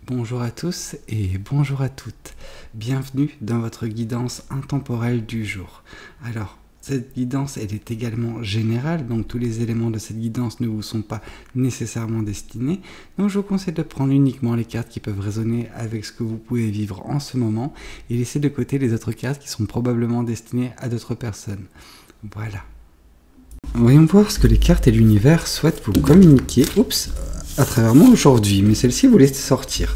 Bonjour à tous et bonjour à toutes. Bienvenue dans votre guidance intemporelle du jour. Alors, cette guidance, elle est également générale, donc tous les éléments de cette guidance ne vous sont pas nécessairement destinés. Donc je vous conseille de prendre uniquement les cartes qui peuvent résonner avec ce que vous pouvez vivre en ce moment et laisser de côté les autres cartes qui sont probablement destinées à d'autres personnes. Voilà. Voyons voir ce que les cartes et l'univers souhaitent vous communiquer. À travers moi aujourd'hui, mais celle-ci vous laisse sortir.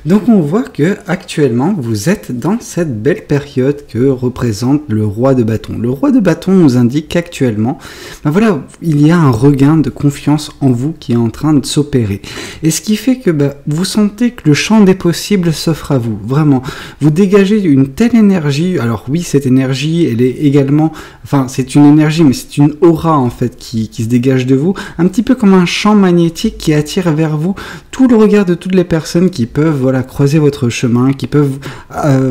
Donc on voit que actuellement vous êtes dans cette belle période que représente le roi de bâton. Le roi de bâton nous indique qu'actuellement, voilà, il y a un regain de confiance en vous qui est en train de s'opérer. Et ce qui fait que vous sentez que le champ des possibles s'offre à vous. Vraiment, vous dégagez une telle énergie. Alors oui, cette énergie, elle est également, enfin c'est une énergie, mais c'est une aura en fait qui se dégage de vous, un petit peu comme un champ magnétique qui attire vers vous tout le regard de toutes les personnes qui peuvent croiser votre chemin, qui peuvent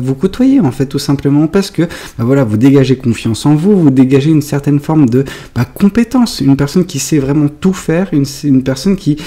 vous côtoyer en fait tout simplement parce que vous dégagez confiance en vous, vous dégagez une certaine forme de compétence, une personne qui sait vraiment tout faire, une personne qui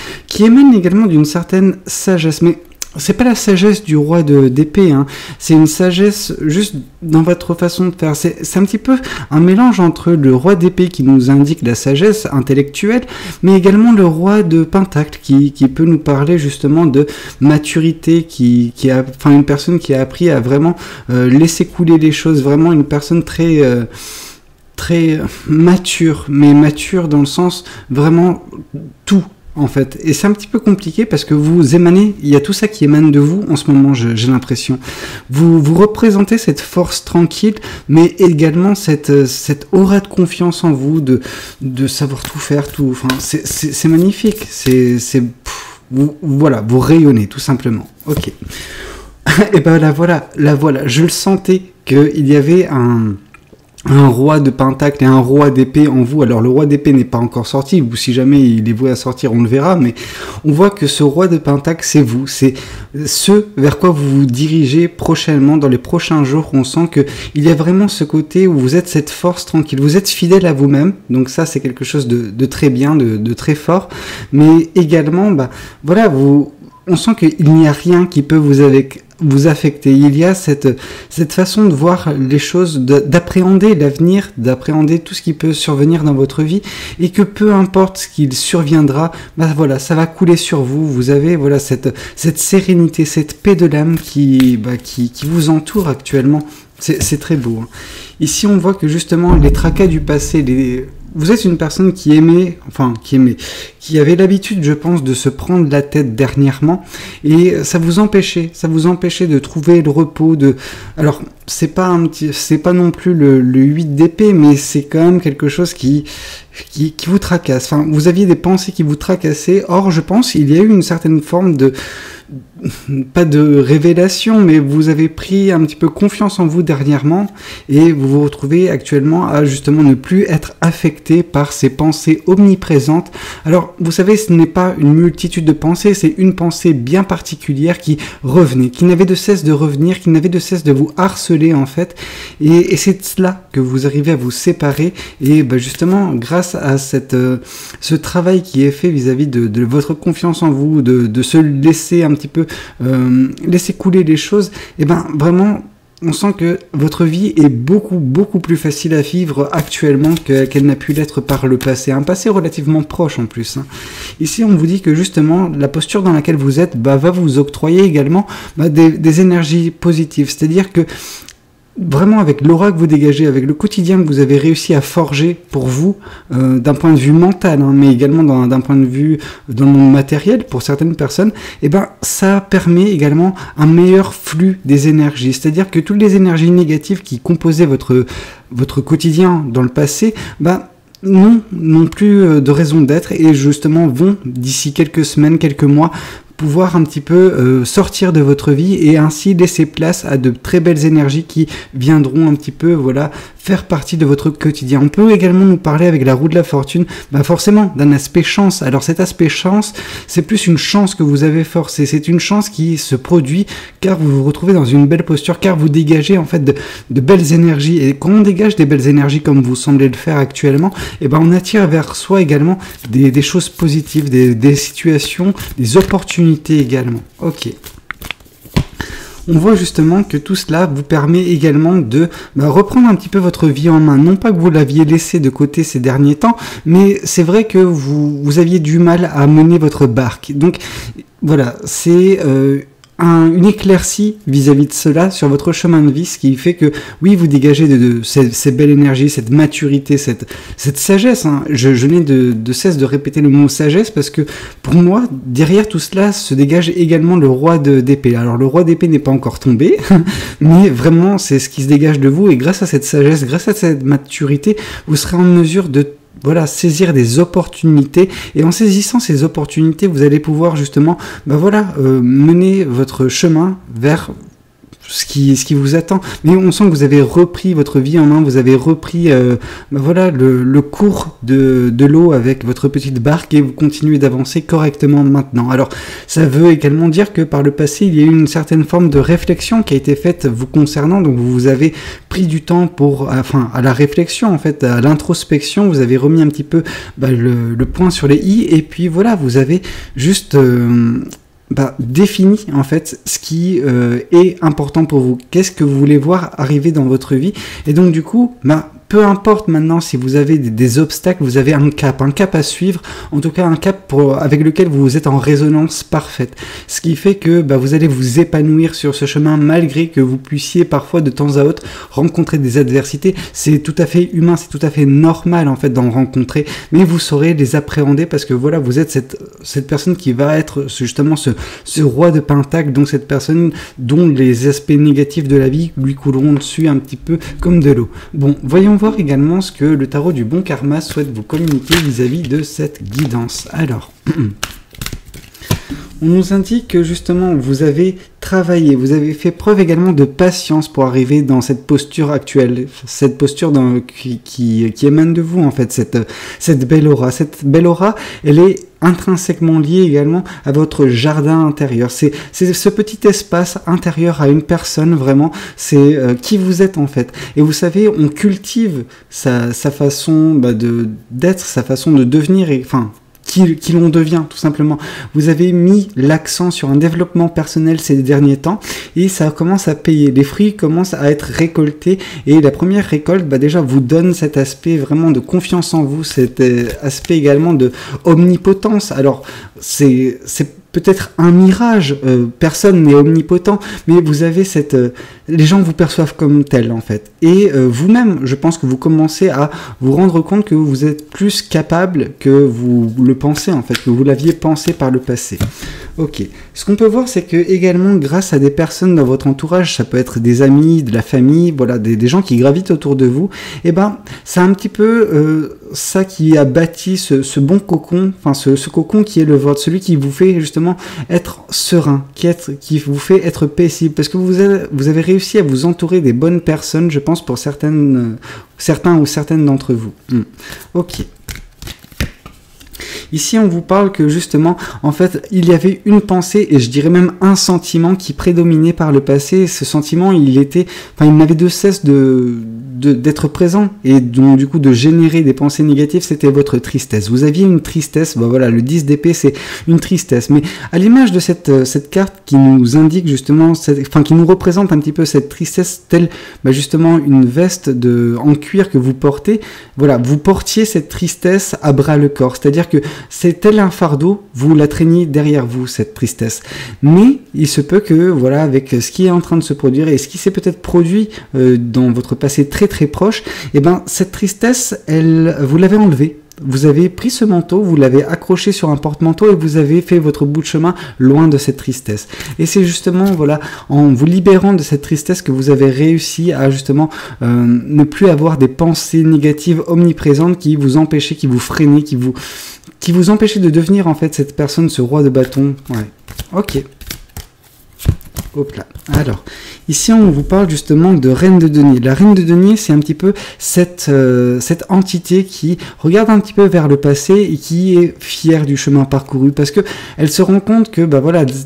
émane également d'une certaine sagesse, mais c'est pas la sagesse du roi d'épée, hein. C'est une sagesse juste dans votre façon de faire. C'est un petit peu un mélange entre le roi d'épée qui nous indique la sagesse intellectuelle, mais également le roi de pentacle qui peut nous parler justement de maturité, une personne qui a appris à vraiment laisser couler les choses, vraiment une personne très mature, mais mature dans le sens vraiment tout. En fait, et c'est un petit peu compliqué parce que vous émanez, il y a tout ça qui émane de vous en ce moment, j'ai l'impression. Vous représentez cette force tranquille, mais également cette aura de confiance en vous, de savoir tout faire, tout. Enfin, c'est magnifique. Vous rayonnez tout simplement. Ok. Et la voilà. Je le sentais qu'il y avait un roi de pentacle et un roi d'épée en vous. Alors le roi d'épée n'est pas encore sorti, ou si jamais il est voué à sortir, on le verra, mais on voit que ce roi de pentacle, c'est vous, c'est ce vers quoi vous vous dirigez prochainement, dans les prochains jours. On sent que il y a vraiment ce côté où vous êtes cette force tranquille, vous êtes fidèle à vous-même, donc ça c'est quelque chose de très bien, de très fort, mais également, on sent qu'il n'y a rien qui peut vous affecter. Il y a cette façon de voir les choses, d'appréhender l'avenir, d'appréhender tout ce qui peut survenir dans votre vie, et que peu importe ce qu'il surviendra, ça va couler sur vous. Vous avez cette sérénité, cette paix de l'âme qui vous entoure actuellement. C'est très beau, hein. Ici on voit que justement les tracas du passé, vous êtes une personne qui avait l'habitude, je pense, de se prendre la tête dernièrement, et ça vous empêchait de trouver le repos. Alors, c'est pas non plus le 8 d'épée, mais c'est quand même quelque chose qui vous tracasse. Enfin, vous aviez des pensées qui vous tracassaient. Or, je pense, il y a eu une certaine forme pas de révélation, mais vous avez pris un petit peu confiance en vous dernièrement, et vous vous retrouvez actuellement à justement ne plus être affecté par ces pensées omniprésentes. Alors, vous savez, ce n'est pas une multitude de pensées, c'est une pensée bien particulière qui revenait, qui n'avait de cesse de revenir, qui n'avait de cesse de vous harceler en fait, et c'est cela que vous arrivez à vous séparer, et justement, grâce à ce travail qui est fait vis-à-vis de votre confiance en vous, de se laisser un petit peu laisser couler les choses, vraiment on sent que votre vie est beaucoup beaucoup plus facile à vivre actuellement qu'elle n'a pu l'être par le passé, un passé relativement proche en plus, hein. Ici on vous dit que justement la posture dans laquelle vous êtes va vous octroyer également des énergies positives, c'est-à-dire que vraiment avec l'aura que vous dégagez, avec le quotidien que vous avez réussi à forger pour vous, d'un point de vue mental, hein, mais également d'un point de vue dans le monde matériel pour certaines personnes, ça permet également un meilleur flux des énergies. C'est-à-dire que toutes les énergies négatives qui composaient votre quotidien dans le passé, n'ont plus de raison d'être, et justement vont, d'ici quelques semaines, quelques mois, pouvoir un petit peu sortir de votre vie, et ainsi laisser place à de très belles énergies qui viendront un petit peu faire partie de votre quotidien. On peut également nous parler avec la roue de la fortune, forcément d'un aspect chance. Alors cet aspect chance, c'est plus une chance que vous avez forcée, c'est une chance qui se produit car vous vous retrouvez dans une belle posture, car vous dégagez en fait de belles énergies, et quand on dégage des belles énergies comme vous semblez le faire actuellement, on attire vers soi également des choses positives, des situations, des opportunités également. Ok. on voit justement que tout cela vous permet également de reprendre un petit peu votre vie en main. Non pas que vous l'aviez laissé de côté ces derniers temps, mais c'est vrai que vous aviez du mal à mener votre barque. Donc voilà, c'est une éclaircie vis-à-vis de cela sur votre chemin de vie, ce qui fait que oui, vous dégagez de cette belle énergie, cette maturité, cette sagesse, hein. Je n'ai de cesse de répéter le mot sagesse parce que pour moi, derrière tout cela se dégage également le roi d'épée. Alors le roi d'épée n'est pas encore tombé, mais vraiment c'est ce qui se dégage de vous, et grâce à cette sagesse, grâce à cette maturité, vous serez en mesure de saisir des opportunités, et en saisissant ces opportunités, vous allez pouvoir justement, mener votre chemin vers ce qui vous attend. Mais on sent que vous avez repris votre vie en main, vous avez repris le cours de l'eau avec votre petite barque, et vous continuez d'avancer correctement maintenant. Alors ça veut également dire que par le passé, il y a eu une certaine forme de réflexion qui a été faite vous concernant, donc vous avez pris du temps à la réflexion, en fait, à l'introspection, vous avez remis un petit peu le point sur les i, et puis voilà, vous avez juste définit en fait ce qui est important pour vous. Qu'est-ce que vous voulez voir arriver dans votre vie? Et donc du coup, peu importe maintenant si vous avez des obstacles, vous avez un cap à suivre, en tout cas un cap avec lequel vous êtes en résonance parfaite. Ce qui fait que vous allez vous épanouir sur ce chemin, malgré que vous puissiez parfois de temps à autre rencontrer des adversités. C'est tout à fait humain, c'est tout à fait normal en fait d'en rencontrer, mais vous saurez les appréhender parce que voilà, vous êtes cette personne qui va être justement ce roi de Pentacle, donc cette personne dont les aspects négatifs de la vie lui couleront dessus un petit peu comme de l'eau. Bon, voyons voir également ce que le tarot du bon karma souhaite vous communiquer vis-à-vis de cette guidance. Alors, on nous indique que justement vous avez travaillé, vous avez fait preuve également de patience pour arriver dans cette posture actuelle, cette posture qui émane de vous en fait, cette belle aura. Cette belle aura, elle est intrinsèquement liée également à votre jardin intérieur. C'est ce petit espace intérieur à une personne, vraiment, c'est qui vous êtes en fait. Et vous savez, on cultive sa façon d'être, sa façon de devenir, qui l'on devient, tout simplement. Vous avez mis l'accent sur un développement personnel ces derniers temps, et ça commence à payer. Les fruits commencent à être récoltés, et la première récolte, déjà, vous donne cet aspect vraiment de confiance en vous, cet aspect également de omnipotence. Alors, c'est peut-être un mirage, personne n'est omnipotent, mais vous avez les gens vous perçoivent comme tel en fait. Et vous-même, je pense que vous commencez à vous rendre compte que vous êtes plus capable que vous le pensez en fait, que vous l'aviez pensé par le passé. Ok. Ce qu'on peut voir, c'est que également, grâce à des personnes dans votre entourage, ça peut être des amis, de la famille, voilà, des gens qui gravitent autour de vous, c'est un petit peu ça qui a bâti ce bon cocon, ce cocon qui est le vôtre, celui qui vous fait justement être serein, qui vous fait être paisible, parce que vous avez réussi à vous entourer des bonnes personnes, je pense, pour certains ou certaines d'entre vous. Ok. Ici, on vous parle que justement, en fait, il y avait une pensée, et je dirais même un sentiment qui prédominait par le passé. Et ce sentiment, il n'avait de cesse d'être présent, et donc du coup de générer des pensées négatives. C'était votre tristesse. Vous aviez une tristesse, le 10 d'épée, c'est une tristesse. Mais à l'image de cette carte qui nous indique justement, qui nous représente un petit peu cette tristesse, telle justement une veste en cuir que vous portez, voilà, vous portiez cette tristesse à bras le corps. C'est-à-dire que c'est tel un fardeau, vous la traîniez derrière vous, cette tristesse. Mais il se peut que, voilà, avec ce qui est en train de se produire et ce qui s'est peut-être produit dans votre passé très très proche, cette tristesse, vous l'avez enlevée. Vous avez pris ce manteau, vous l'avez accroché sur un porte-manteau, et vous avez fait votre bout de chemin loin de cette tristesse. Et c'est justement, voilà, en vous libérant de cette tristesse que vous avez réussi à justement ne plus avoir des pensées négatives omniprésentes qui vous empêchaient, qui vous freinaient, qui vous empêchaient de devenir en fait cette personne, ce roi de bâton. Ouais. Ok. Hop là. Alors, ici on vous parle justement de reine de denier. La reine de denier, c'est un petit peu cette entité qui regarde un petit peu vers le passé et qui est fière du chemin parcouru, parce que elle se rend compte que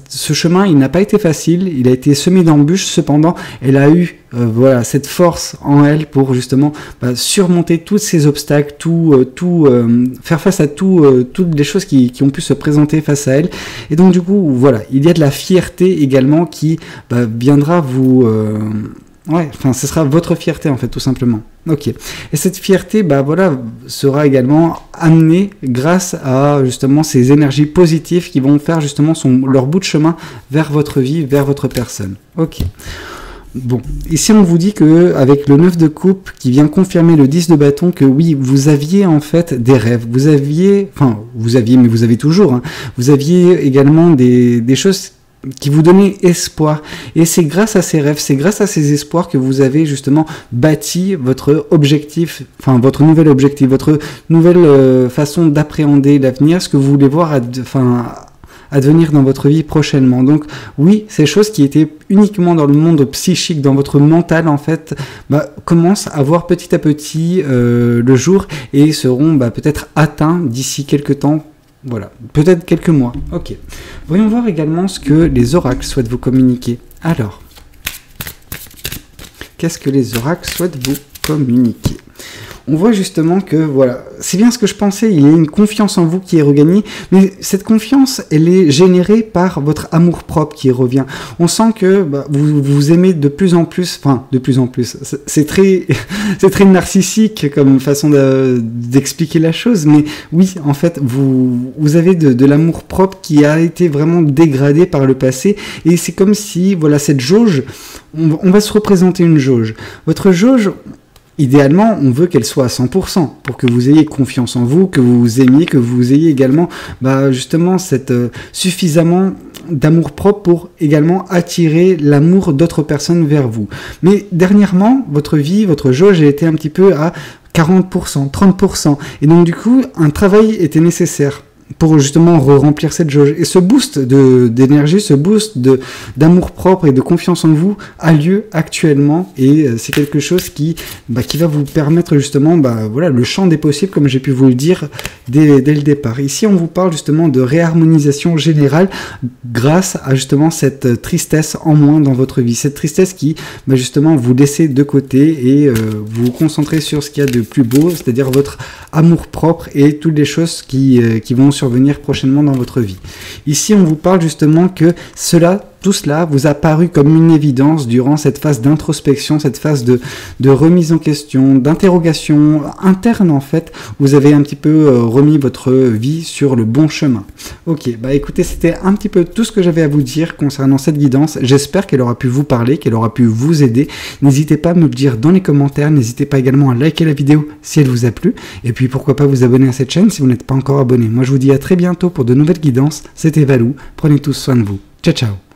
ce chemin, il n'a pas été facile, il a été semé d'embûches, cependant elle a eu voilà, cette force en elle pour justement surmonter tous ces obstacles, faire face à toutes les choses qui ont pu se présenter face à elle. Et donc du coup, voilà, il y a de la fierté également qui viendra vous... ce sera votre fierté en fait, tout simplement. Ok. Et cette fierté, voilà, sera également amenée grâce à justement ces énergies positives qui vont faire justement leur bout de chemin vers votre vie, vers votre personne. Ok. Bon, ici on vous dit que avec le 9 de coupe qui vient confirmer le 10 de bâton, que oui, vous aviez en fait des rêves, vous aviez toujours, hein, vous aviez également des choses qui vous donnaient espoir, et c'est grâce à ces rêves, c'est grâce à ces espoirs que vous avez justement bâti votre objectif, votre nouvel objectif, votre nouvelle façon d'appréhender l'avenir, ce que vous voulez voir advenir dans votre vie prochainement. Donc oui, ces choses qui étaient uniquement dans le monde psychique, dans votre mental en fait, commencent à voir petit à petit le jour et seront peut-être atteints d'ici quelques temps. Voilà, peut-être quelques mois. Ok. Voyons voir également ce que les oracles souhaitent vous communiquer. Alors, qu'est-ce que les oracles souhaitent vous communiquer? On voit justement que, voilà, c'est bien ce que je pensais, il y a une confiance en vous qui est regagnée, mais cette confiance, elle est générée par votre amour-propre qui revient. On sent que vous vous aimez de plus en plus, c'est très narcissique comme façon d'expliquer la chose, mais oui, en fait, vous avez de l'amour-propre qui a été vraiment dégradé par le passé, et c'est comme si, voilà, cette jauge, on va se représenter une jauge. Votre jauge... Idéalement, on veut qu'elle soit à 100% pour que vous ayez confiance en vous, que vous vous aimiez, que vous ayez également justement suffisamment d'amour-propre pour également attirer l'amour d'autres personnes vers vous. Mais dernièrement, votre jauge a été un petit peu à 40%, 30%. Et donc du coup, un travail était nécessaire pour justement remplir cette jauge. Et ce boost d'énergie, ce boost d'amour-propre et de confiance en vous a lieu actuellement, et c'est quelque chose qui va vous permettre justement, voilà, le champ des possibles, comme j'ai pu vous le dire dès le départ. Ici, on vous parle justement de réharmonisation générale grâce à justement cette tristesse en moins dans votre vie. Cette tristesse qui, justement, vous laissez de côté et vous vous concentrez sur ce qu'il y a de plus beau, c'est-à-dire votre amour-propre et toutes les choses qui vont survenir prochainement dans votre vie. Ici, on vous parle justement que tout cela vous a paru comme une évidence durant cette phase d'introspection, cette phase de remise en question, d'interrogation interne en fait. Vous avez un petit peu remis votre vie sur le bon chemin. Ok, écoutez, c'était un petit peu tout ce que j'avais à vous dire concernant cette guidance. J'espère qu'elle aura pu vous parler, qu'elle aura pu vous aider. N'hésitez pas à me le dire dans les commentaires. N'hésitez pas également à liker la vidéo si elle vous a plu. Et puis pourquoi pas vous abonner à cette chaîne si vous n'êtes pas encore abonné. Moi je vous dis à très bientôt pour de nouvelles guidances. C'était Valou. Prenez tous soin de vous. Ciao ciao.